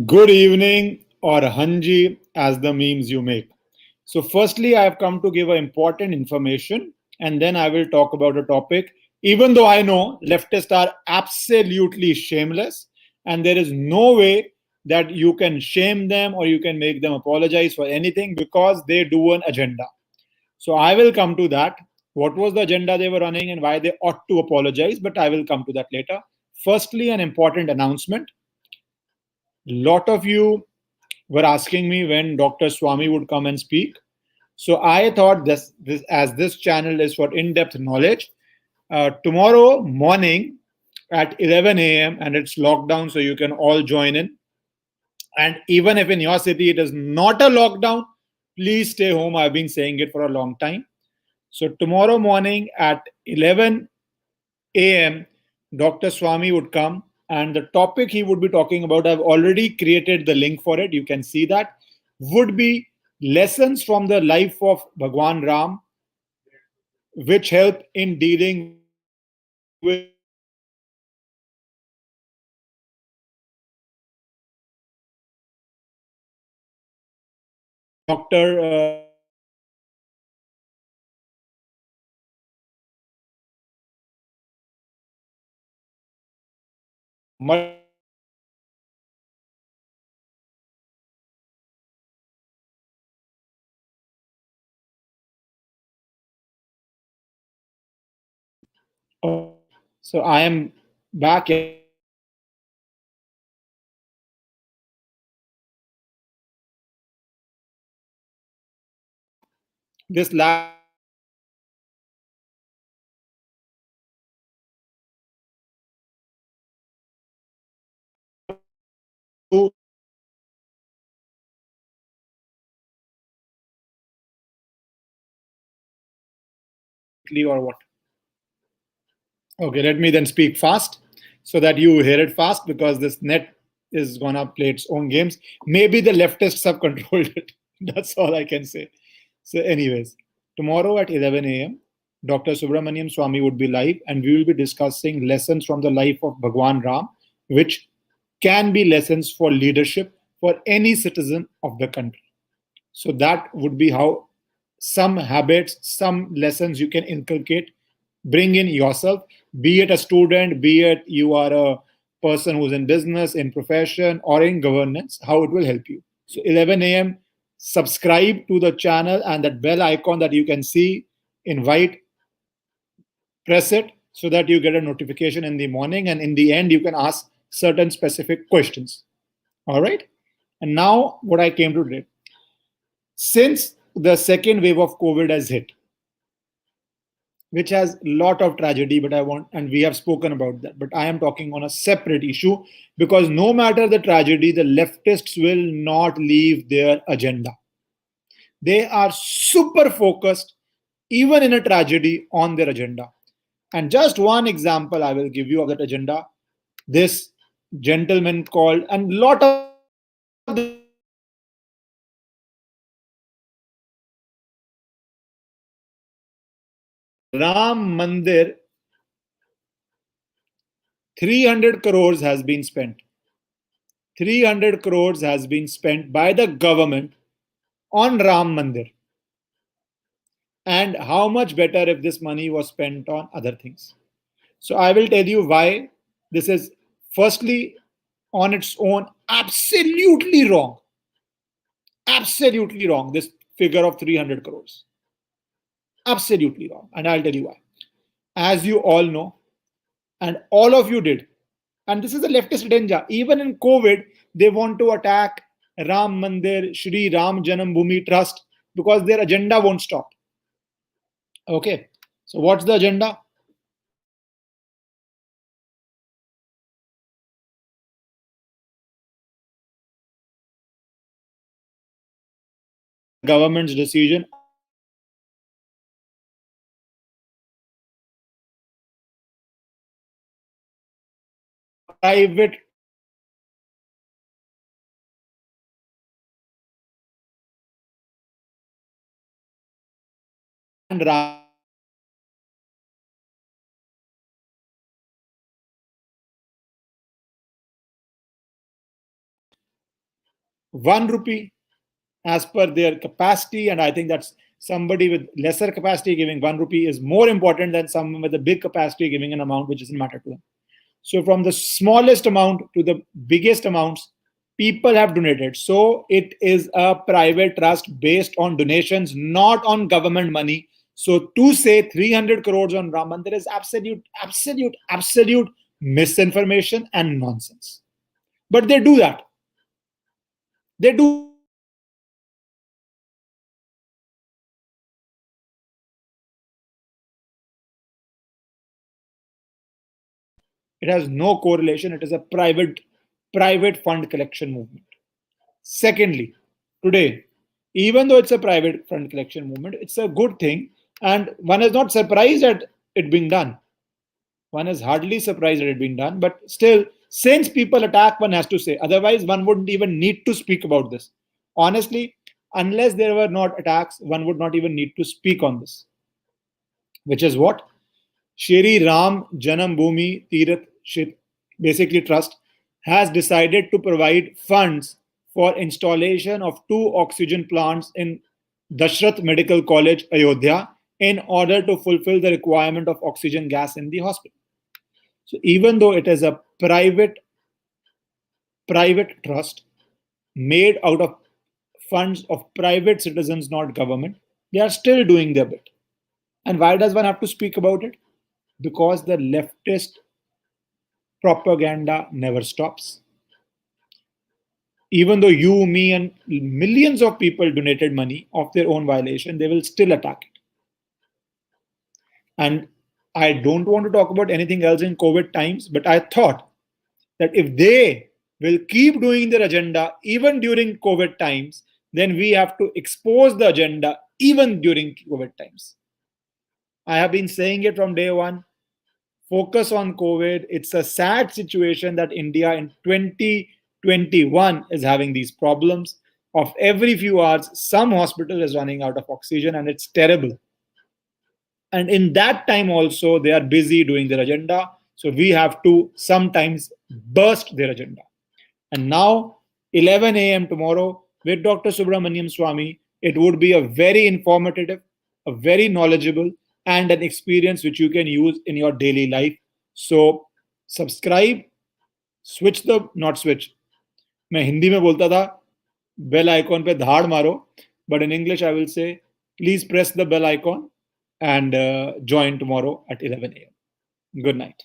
Good evening, or Hanji, as the memes you make. So, firstly, I have come to give important information, and then I will talk about a topic. Even though I know leftists are absolutely shameless, and there is no way that you can shame them or you can make them apologize for anything because they do an agenda. So, I will come to that. What was the agenda they were running and why they ought to apologize, but I will come to that later. Firstly, an important announcement. Lot of you were asking me when Dr. Swamy would come and speak. So I thought this as this channel is for in-depth knowledge. Tomorrow morning at 11 a.m. and it's lockdown, so you can all join in. And even if in your city it is not a lockdown, please stay home. I've been saying it for a long time. So tomorrow morning at 11 a.m., Dr. Swamy would come, and the topic he would be talking about, I've already created the link for it. You can see that, would be lessons from the life of Bhagwan Ram, which help in dealing with Dr. So I am back. This last or what? Okay, let me then speak fast so that you hear it fast because this net is gonna play its own games. Maybe the leftists have controlled it. That's all I can say. So, anyways, tomorrow at 11 a.m., Dr. Subramanian Swamy would be live and we will be discussing lessons from the life of Bhagwan Ram, which can be lessons for leadership for any citizen of the country. So, that would be how some habits, some lessons you can inculcate, bring in yourself, be it a student, be it you are a person who's in business, in profession, or in governance, how it will help you. So 11 a.m., subscribe to the channel and that bell icon that you can see, invite, press it so that you get a notification in the morning. And in the end, you can ask certain specific questions. All right. And now, what I came to today. Since the second wave of COVID has hit, which has a lot of tragedy, but I want, and we have spoken about that, but I am talking on a separate issue because no matter the tragedy, the leftists will not leave their agenda. They are super focused, even in a tragedy, on their agenda. And just one example I will give you of that agenda. This gentleman called, and lot of Ram Mandir, 300 crores has been spent. 300 crores has been spent by the government on Ram Mandir. And how much better if this money was spent on other things. So I will tell you why this is, firstly, on its own, absolutely wrong. Absolutely wrong, this figure of 300 crores. Absolutely wrong. And I'll tell you why. As you all know, and all of you did, and this is a leftist agenda. Even in COVID, they want to attack Ram Mandir, Shri Ram Janambhoomi Trust because their agenda won't stop. Okay. So what's the agenda? Government's decision. Private and 1 rupee as per their capacity, and I think that's somebody with lesser capacity giving 1 rupee is more important than someone with a big capacity giving an amount which doesn't matter to them. So from the smallest amount to the biggest amounts, people have donated. So it is a private trust based on donations, not on government money. So to say 300 crores on Ram Mandir is absolute misinformation and nonsense. But they do that. They do that. It has no correlation. It is a private fund collection movement. Secondly, today, even though it's a private fund collection movement, it's a good thing, and one is not surprised at it being done. One is hardly surprised at it being done, but still, since people attack, one has to say. Otherwise, one wouldn't even need to speak about this. Honestly, unless there were not attacks, one would not even need to speak on this. Which is what? Shri Ram Janambhoomi Tirath basically trust has decided to provide funds for installation of 2 oxygen plants in Dashrath Medical College, Ayodhya, in order to fulfill the requirement of oxygen gas in the hospital. So even though it is a private trust made out of funds of private citizens, not government, they are still doing their bit. And why does one have to speak about it? Because the leftist propaganda never stops. Even though you, me, and millions of people donated money of their own violation, they will still attack it. And I don't want to talk about anything else in COVID times, but I thought that if they will keep doing their agenda even during COVID times, then we have to expose the agenda even during COVID times. I have been saying it from day one. Focus on COVID. It's a sad situation that India in 2021 is having these problems. Of every few hours, some hospital is running out of oxygen, and it's terrible. And in that time also, they are busy doing their agenda. So we have to sometimes burst their agenda. And now, 11 a.m. tomorrow with Dr. Subramanian Swamy, it would be a very informative, a very knowledgeable, and an experience which you can use in your daily life. So subscribe, switch the, not switch. मैं हिंदी में बोलता था bell icon पे धाड़ मारो, but in English I will say please press the bell icon and join tomorrow at 11 a.m. Good night.